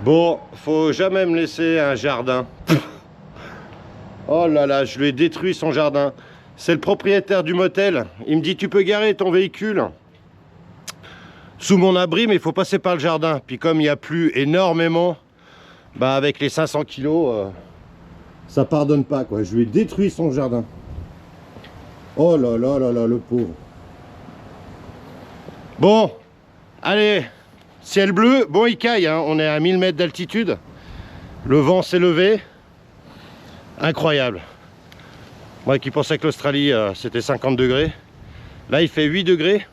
Bon, faut jamais me laisser un jardin. Oh là là, je lui ai détruit son jardin. C'est le propriétaire du motel. Il me dit, tu peux garer ton véhicule sous mon abri, mais il faut passer par le jardin. Puis comme il n'y a plus énormément, bah avec les 500 kilos, ça pardonne pas, quoi. Je lui ai détruit son jardin. Oh là là là là, le pauvre. Bon, allez, ciel bleu. Bon, il caille, hein. On est à 1000 mètres d'altitude. Le vent s'est levé. Incroyable. Moi qui pensais que l'Australie, c'était 50 degrés. Là, il fait 8 degrés.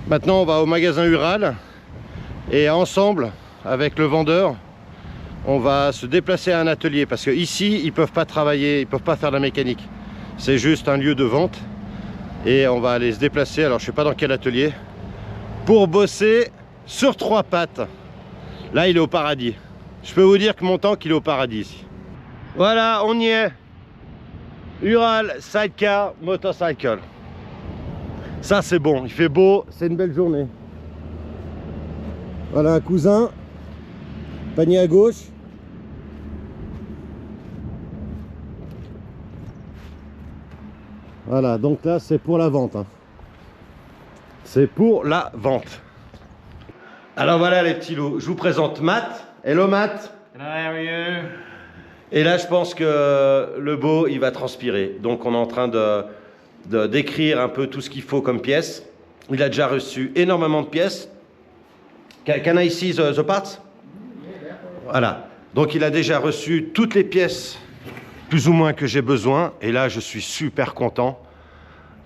Maintenant, on va au magasin Ural et ensemble, avec le vendeur, on va se déplacer à un atelier parce que ici, ils peuvent pas travailler, ils peuvent pas faire de la mécanique. C'est juste un lieu de vente et on va aller se déplacer. Alors, je sais pas dans quel atelier pour bosser sur 3 pattes. Là, il est au paradis. Je peux vous dire que mon tank, il est au paradis ici. Voilà, on y est. Ural Sidecar Motorcycle. Ça c'est bon, il fait beau, c'est une belle journée. Voilà un cousin, panier à gauche. Voilà, donc là c'est pour la vente. Hein. C'est pour la vente. Alors voilà les petits loups, je vous présente Matt. Hello Matt. Hello, how are you? Et là je pense que le beau il va transpirer. Donc on est en train d'écrire un peu tout ce qu'il faut comme pièces. Il a déjà reçu énormément de pièces. Can I see the parts? Voilà. Donc il a déjà reçu toutes les pièces plus ou moins que j'ai besoin. Et là je suis super content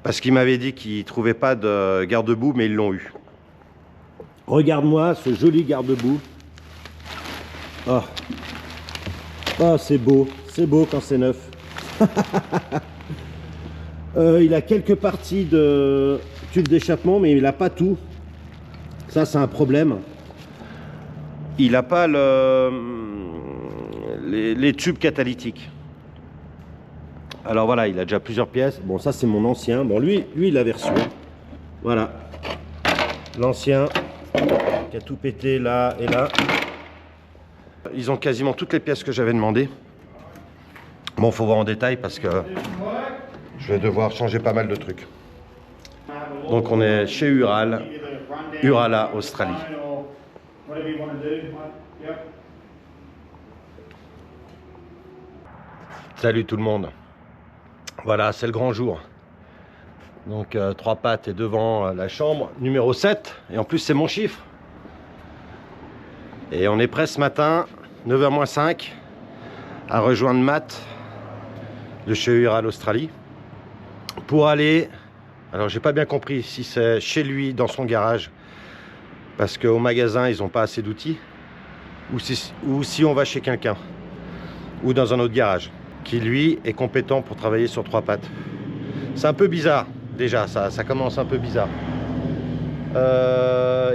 parce qu'il m'avait dit qu'il ne trouvait pas de garde-boue, mais ils l'ont eu. Regarde-moi ce joli garde-boue. Oh, oh c'est beau quand c'est neuf. Il a quelques parties de tubes d'échappement, mais il n'a pas tout. Ça, c'est un problème. Il n'a pas les tubes catalytiques. Alors voilà, il a déjà plusieurs pièces. Bon, ça, c'est mon ancien. Bon, lui il l'avait reçu. Voilà. L'ancien qui a tout pété là et là. Ils ont quasiment toutes les pièces que j'avais demandées. Bon, faut voir en détail parce que je vais devoir changer pas mal de trucs. Donc on est chez Ural, Urala, Australie. Salut tout le monde. Voilà, c'est le grand jour. Donc 3 pattes est devant la chambre, numéro 7. Et en plus c'est mon chiffre. Et on est prêt ce matin, 9h-5, à rejoindre Matt de chez Ural, Australie. Pour aller, alors j'ai pas bien compris si c'est chez lui dans son garage parce qu'au magasin ils n'ont pas assez d'outils ou si on va chez quelqu'un ou dans un autre garage qui lui est compétent pour travailler sur 3 pattes. C'est un peu bizarre déjà, ça commence un peu bizarre.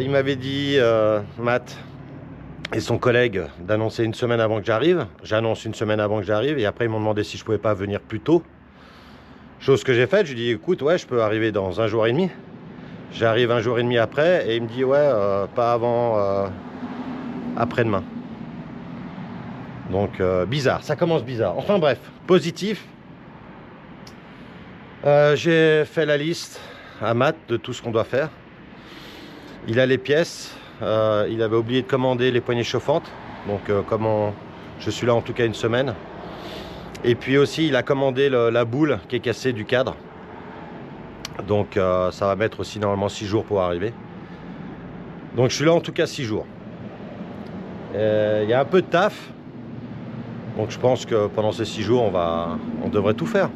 Il m'avait dit Matt et son collègue d'annoncer une semaine avant que j'arrive. J'annonce une semaine avant que j'arrive et après ils m'ont demandé si je pouvais pas venir plus tôt. Chose que j'ai faite, je lui ai dit écoute ouais je peux arriver dans 1 jour et demi. J'arrive 1 jour et demi après et il me dit ouais pas avant après-demain. Donc bizarre, ça commence bizarre. Enfin bref, positif. J'ai fait la liste à Matt de tout ce qu'on doit faire. Il a les pièces, il avait oublié de commander les poignées chauffantes. Donc comment je suis là en tout cas une semaine. Et puis aussi il a commandé la boule qui est cassée du cadre. Donc ça va mettre aussi normalement 6 jours pour arriver. Donc je suis là en tout cas 6 jours. Il y a un peu de taf. Donc je pense que pendant ces 6 jours on devrait tout faire.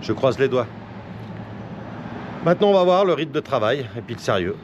Je croise les doigts. Maintenant on va voir le rythme de travail et puis le sérieux.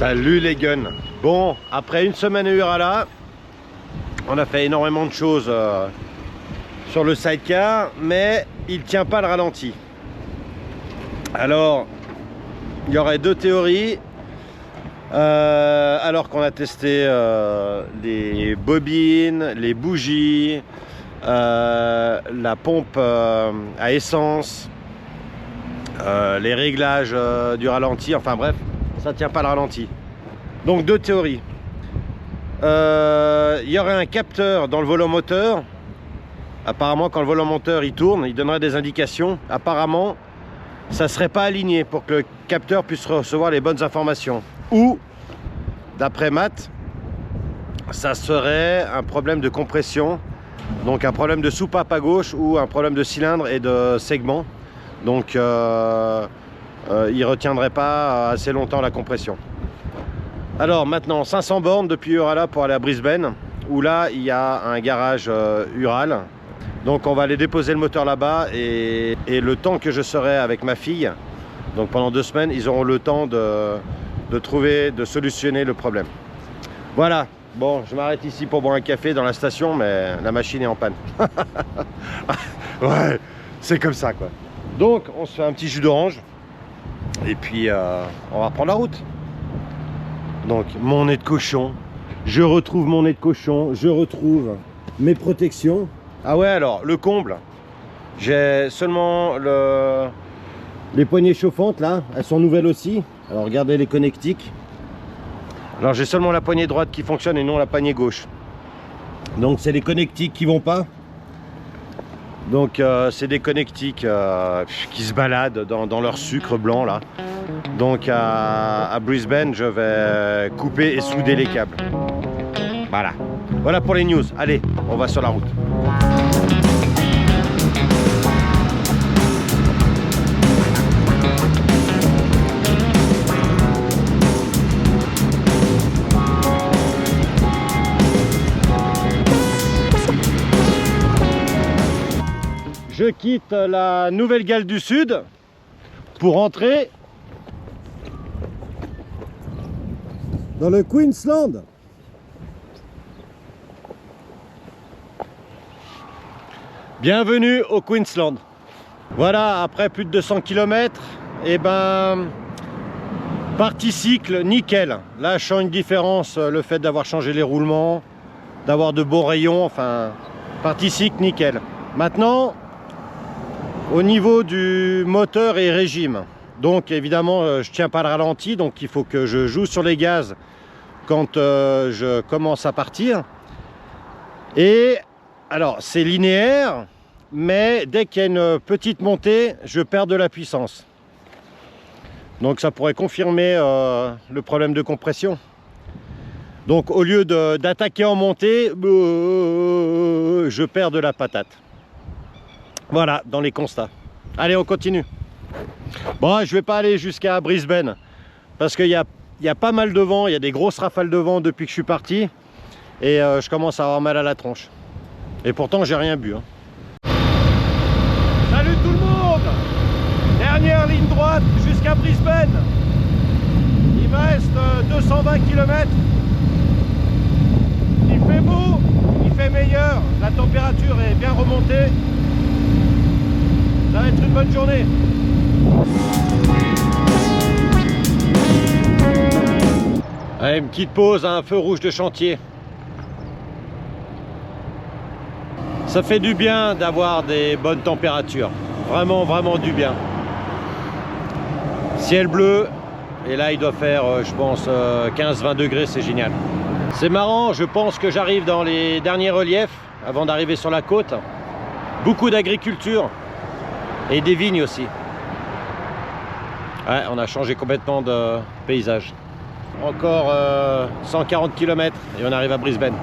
Salut les guns. Bon, après une semaine à Urala, on a fait énormément de choses sur le sidecar, mais il tient pas le ralenti. Alors, il y aurait deux théories. Alors qu'on a testé les bobines, les bougies, la pompe à essence, les réglages du ralenti, enfin bref, ça tient pas le ralenti. Donc deux théories. Il y aurait un capteur dans le volant moteur. Apparemment quand le volant moteur il tourne, il donnerait des indications. Apparemment ça serait pas aligné pour que le capteur puisse recevoir les bonnes informations. Ou d'après Matt, ça serait un problème de compression, donc un problème de soupape à gauche ou un problème de cylindre et de segment. Donc il retiendrait pas assez longtemps la compression. Alors maintenant 500 bornes depuis Urala pour aller à Brisbane, où là il y a un garage Ural. Donc on va aller déposer le moteur là-bas et le temps que je serai avec ma fille, donc pendant 2 semaines, ils auront le temps de trouver, de solutionner le problème. Voilà, bon, je m'arrête ici pour boire un café dans la station, mais la machine est en panne. Ouais, c'est comme ça quoi. Donc on se fait un petit jus d'orange et puis on va reprendre la route. Donc mon nez de cochon, je retrouve mon nez de cochon, je retrouve mes protections. Ah ouais, alors le comble, j'ai seulement les poignées chauffantes là, elles sont nouvelles aussi. Alors regardez les connectiques. Alors j'ai seulement la poignée droite qui fonctionne et non la poignée gauche. Donc c'est les connectiques qui vont pas. Donc c'est des connectiques qui se baladent dans leur sucre blanc là. Donc à Brisbane je vais couper et souder les câbles. Voilà. Voilà pour les news. Allez, on va sur la route. Je quitte la Nouvelle-Galles du Sud pour rentrer dans le Queensland. Bienvenue au Queensland. Voilà, après plus de 200 km, et ben partie cycle nickel. Là je sens une différence, le fait d'avoir changé les roulements, d'avoir de beaux rayons, enfin partie cycle nickel. Maintenant au niveau du moteur et régime, donc évidemment je tiens pas le ralenti, donc il faut que je joue sur les gaz quand je commence à partir. Et alors c'est linéaire, mais dès qu'il y a une petite montée, je perds de la puissance. Donc ça pourrait confirmer le problème de compression. Donc au lieu d'attaquer en montée, je perds de la patate. Voilà, dans les constats. Allez, on continue. Bon, je vais pas aller jusqu'à Brisbane, parce qu'il y a pas mal de vent, il y a des grosses rafales de vent depuis que je suis parti, et je commence à avoir mal à la tronche. Et pourtant, j'ai rien bu. Hein. Salut tout le monde! Dernière ligne droite jusqu'à Brisbane. Il me reste 220 km. Il fait beau, il fait meilleur, la température est bien remontée. Ça va être une bonne journée. Allez, une petite pause à un feu rouge de chantier. Ça fait du bien d'avoir des bonnes températures. Vraiment, vraiment du bien. Ciel bleu. Et là, il doit faire, je pense, 15-20 degrés. C'est génial. C'est marrant, je pense que j'arrive dans les derniers reliefs avant d'arriver sur la côte. Beaucoup d'agriculture. Et des vignes aussi. Ouais, on a changé complètement de paysage. Encore 140 km et on arrive à Brisbane.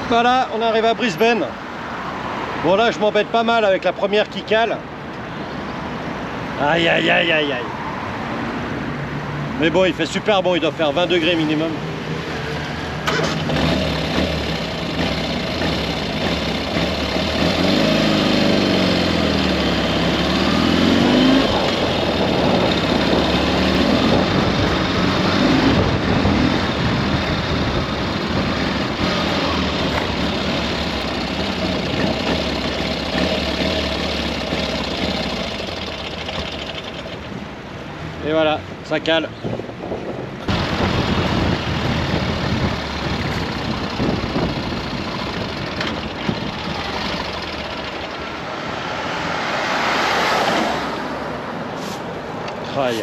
Voilà, on arrive à Brisbane. Bon là je m'embête pas mal avec la première qui cale. Aïe aïe aïe aïe aïe. Mais bon il fait super bon, il doit faire 20 degrés minimum. Et voilà, ça cale. Aïe, aïe.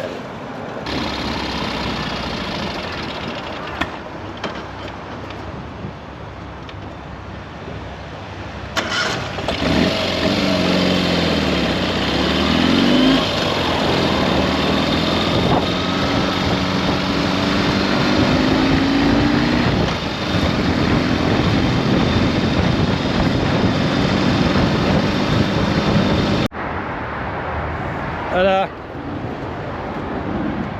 Voilà.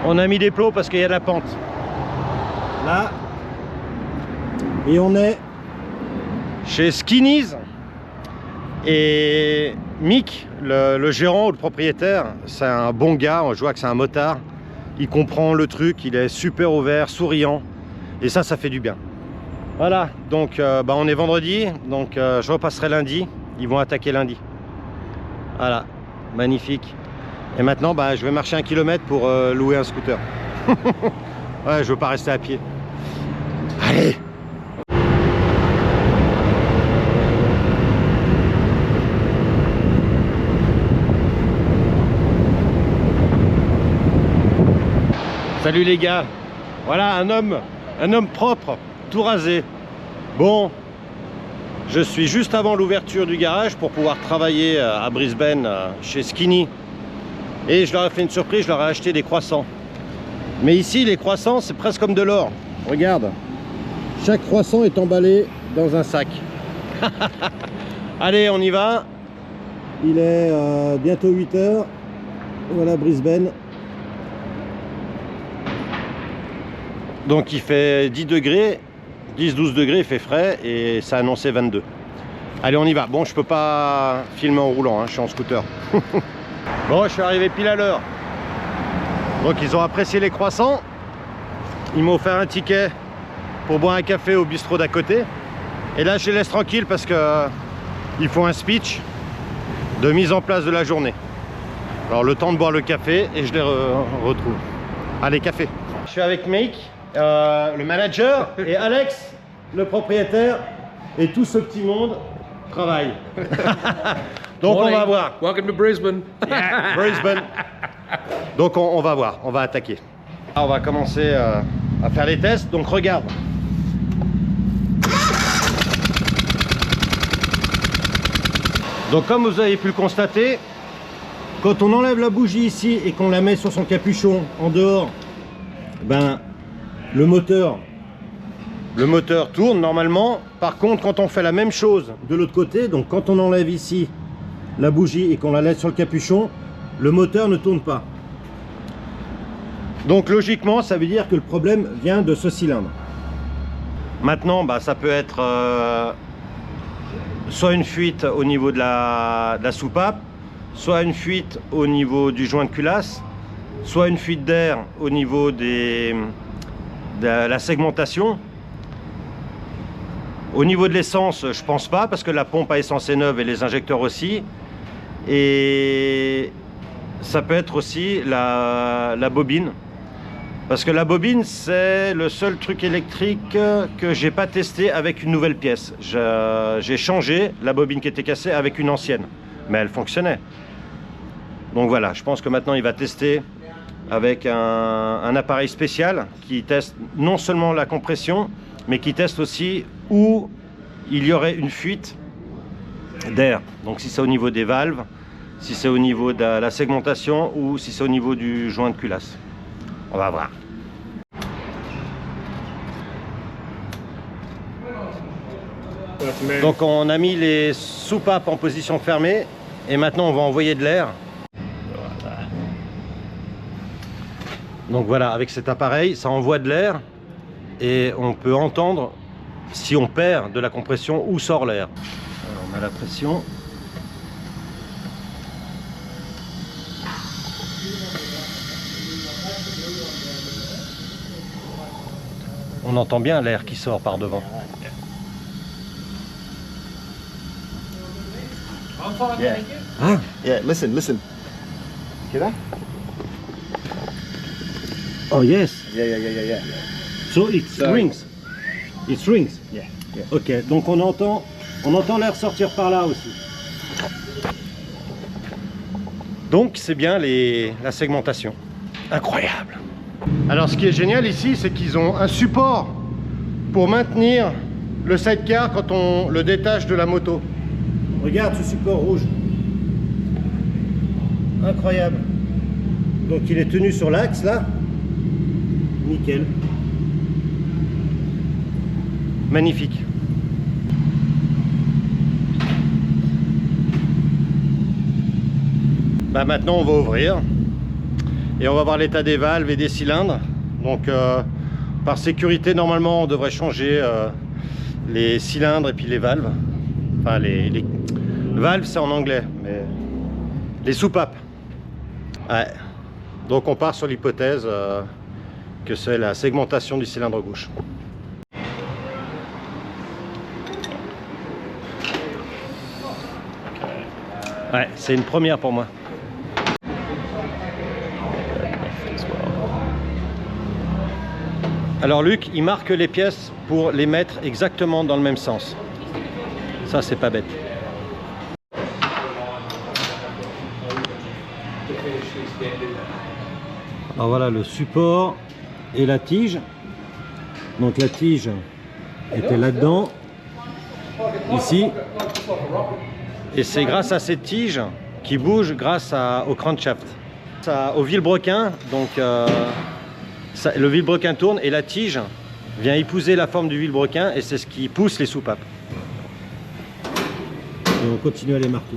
On a mis des plots parce qu'il y a de la pente. Là. Et on est chez Skinny's. Et Mick, le gérant ou le propriétaire, c'est un bon gars. Je vois que c'est un motard. Il comprend le truc, il est super ouvert, souriant. Et ça fait du bien. Voilà, donc on est vendredi. Donc je repasserai lundi. Ils vont attaquer lundi. Voilà, magnifique. Et maintenant, je vais marcher 1 kilomètre pour louer un scooter. Ouais, je veux pas rester à pied. Allez! Salut les gars! Voilà un homme propre, tout rasé. Bon, je suis juste avant l'ouverture du garage pour pouvoir travailler à Brisbane chez Skinny. Et je leur ai fait une surprise, je leur ai acheté des croissants. Mais ici, les croissants, c'est presque comme de l'or. Regarde, chaque croissant est emballé dans un sac. Allez, on y va. Il est bientôt 8 h. Voilà Brisbane. Donc il fait 10 degrés, 10-12 degrés, il fait frais et ça a annoncé 22. Allez, on y va. Bon, je peux pas filmer en roulant, hein, je suis en scooter. Bon, je suis arrivé pile à l'heure. Donc ils ont apprécié les croissants. Ils m'ont offert un ticket pour boire un café au bistrot d'à côté. Et là je les laisse tranquilles parce que ils font un speech de mise en place de la journée. Alors le temps de boire le café et je les retrouve. Allez, café. Je suis avec Mick, le manager, et Alex, le propriétaire, et tout ce petit monde travaille. Donc on va voir. Welcome to Brisbane. Yeah, Brisbane. Donc on va voir, on va attaquer. On va commencer à faire les tests. Donc regarde. Donc comme vous avez pu le constater, quand on enlève la bougie ici et qu'on la met sur son capuchon en dehors, le moteur tourne normalement. Par contre, quand on fait la même chose de l'autre côté, donc quand on enlève ici la bougie et qu'on la laisse sur le capuchon, le moteur ne tourne pas. Donc logiquement, ça veut dire que le problème vient de ce cylindre. Maintenant, ça peut être soit une fuite au niveau de la soupape, soit une fuite au niveau du joint de culasse, soit une fuite d'air au niveau de la segmentation. Au niveau de l'essence, je pense pas, parce que la pompe à essence est neuve et les injecteurs aussi. Et ça peut être aussi la bobine. Parce que la bobine, c'est le seul truc électrique que j'ai pas testé avec une nouvelle pièce. J'ai changé la bobine qui était cassée avec une ancienne, mais elle fonctionnait. Donc voilà, je pense que maintenant il va tester avec un appareil spécial qui teste non seulement la compression, mais qui teste aussi où il y aurait une fuite d'air. Donc si c'est au niveau des valves, si c'est au niveau de la segmentation ou si c'est au niveau du joint de culasse. On va voir. Donc on a mis les soupapes en position fermée et maintenant on va envoyer de l'air. Donc voilà, avec cet appareil, ça envoie de l'air et on peut entendre si on perd de la compression où sort l'air. On a la pression. On entend bien l'air qui sort par devant. Yeah. Ah. Yeah, listen. Hear that? Oh yes. Yeah. So it rings. It rings. Yeah. Ok, donc on entend l'air sortir par là aussi. Donc c'est bien la segmentation. Incroyable. Alors ce qui est génial ici, c'est qu'ils ont un support pour maintenir le sidecar quand on le détache de la moto. Regarde ce support rouge. Incroyable. Donc il est tenu sur l'axe là. Nickel. Magnifique. Bah maintenant on va ouvrir et on va voir l'état des valves et des cylindres. Donc par sécurité normalement on devrait changer les cylindres et puis les valves. Enfin les valves c'est en anglais, mais les soupapes. Ouais. Donc on part sur l'hypothèse que c'est la segmentation du cylindre gauche. Ouais, c'est une première pour moi. Alors Luc, il marque les pièces pour les mettre exactement dans le même sens. Ça, c'est pas bête. Alors voilà le support et la tige. Donc la tige était là-dedans, ici. Et c'est grâce à cette tige qui bouge grâce au crankshaft. Au vilebrequin, donc le vilebrequin tourne et la tige vient épouser la forme du vilebrequin et c'est ce qui pousse les soupapes. Et on continue à les marquer.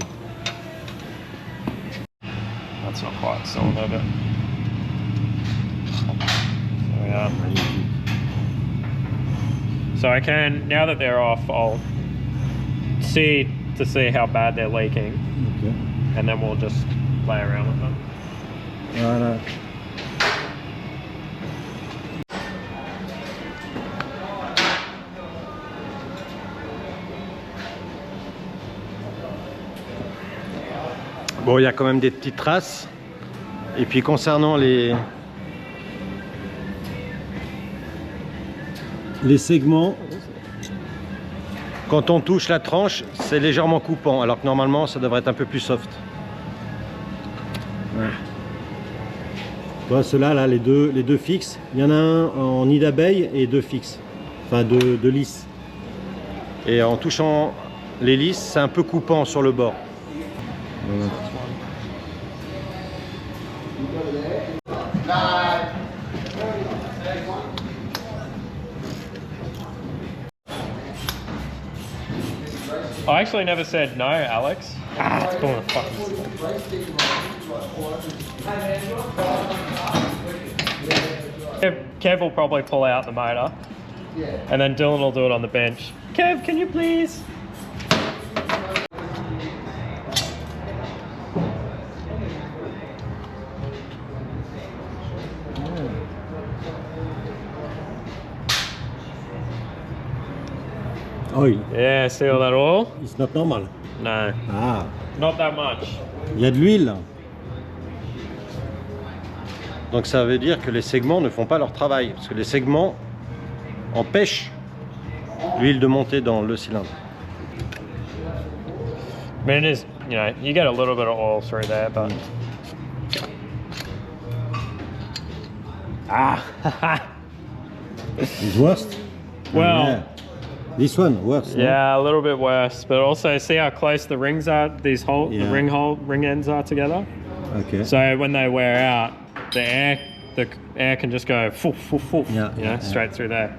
That's not quite cylinder, but there we are. So I can, now that they're off, I'll see to see how bad they're leaking, Okay. and then we'll just play around with them. Voilà. Bon, il y a quand même des petites traces. Et puis concernant les segments, quand on touche la tranche, c'est légèrement coupant, alors que normalement, ça devrait être un peu plus soft. Ouais. Bon, ceux-là, là, les deux fixes. Il y en a un en nid d'abeille et deux fixes. Enfin, deux lisses. Et en touchant les lisses, c'est un peu coupant sur le bord. Voilà. I actually never said no, Alex. Ah, it's pulling a fucking. Kev will probably pull out the motor, and then Dylan will do it on the bench. Kev, can you please? Oil. Yeah, see all that oil? It's not normal. No, Ah, not that much. il y a de l'huile. Donc ça veut dire que les segments ne font pas leur travail, parce que les segments empêchent l'huile de monter dans le cylindre. I mean, it is, you get a little bit of oil through there, but. Ah, It's worst? well. Yeah. This one worse. No? Yeah, a little bit worse, but also see how close the rings are. These the ring ends are together. Okay. So when they wear out, the air can just go foof, foof, foof, Yeah, straight through there.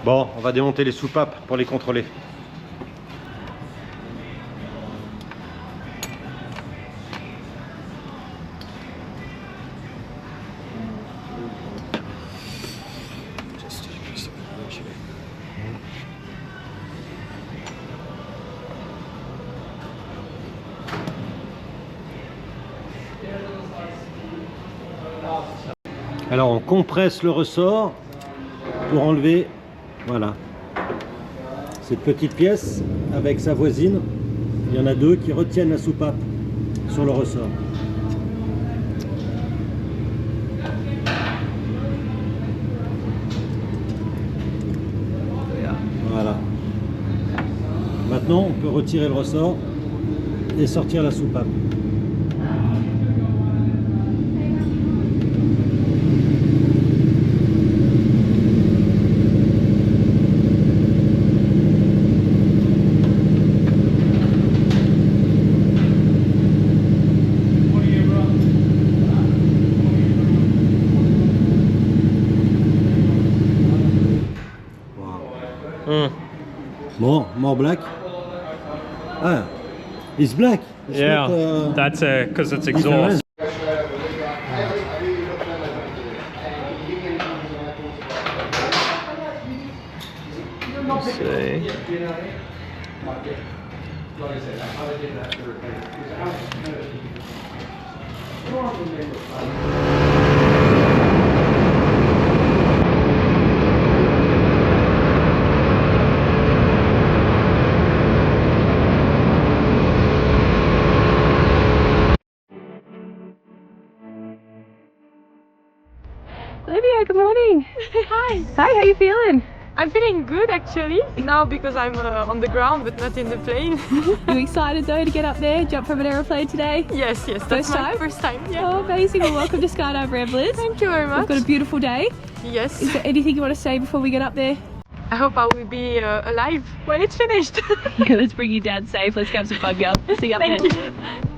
Bon, on va démonter les soupapes pour les contrôler. Alors on compresse le ressort pour enlever, voilà, cette petite pièce avec sa voisine. Il y en a deux qui retiennent la soupape sur le ressort. Voilà. Maintenant on peut retirer le ressort et sortir la soupape. More black. Ah, it's black. It's Yeah, not, that's because it's different. exhaust. Let's see. Olivia, good morning. Hi, Hi, how you feeling? I'm feeling good actually now because I'm on the ground but not in the plane. You excited though to get up there, jump from an aeroplane today? Yes, that's First my time? first time. Yeah. Oh, amazing. Well, welcome to Skydive Ramblers. Thank you very We've much. got a beautiful day. Yes. Is there anything you want to say before we get up there? I hope I will be alive when it's finished. Let's bring you down safe. Let's have some fun, girl. See you up there. Thank you.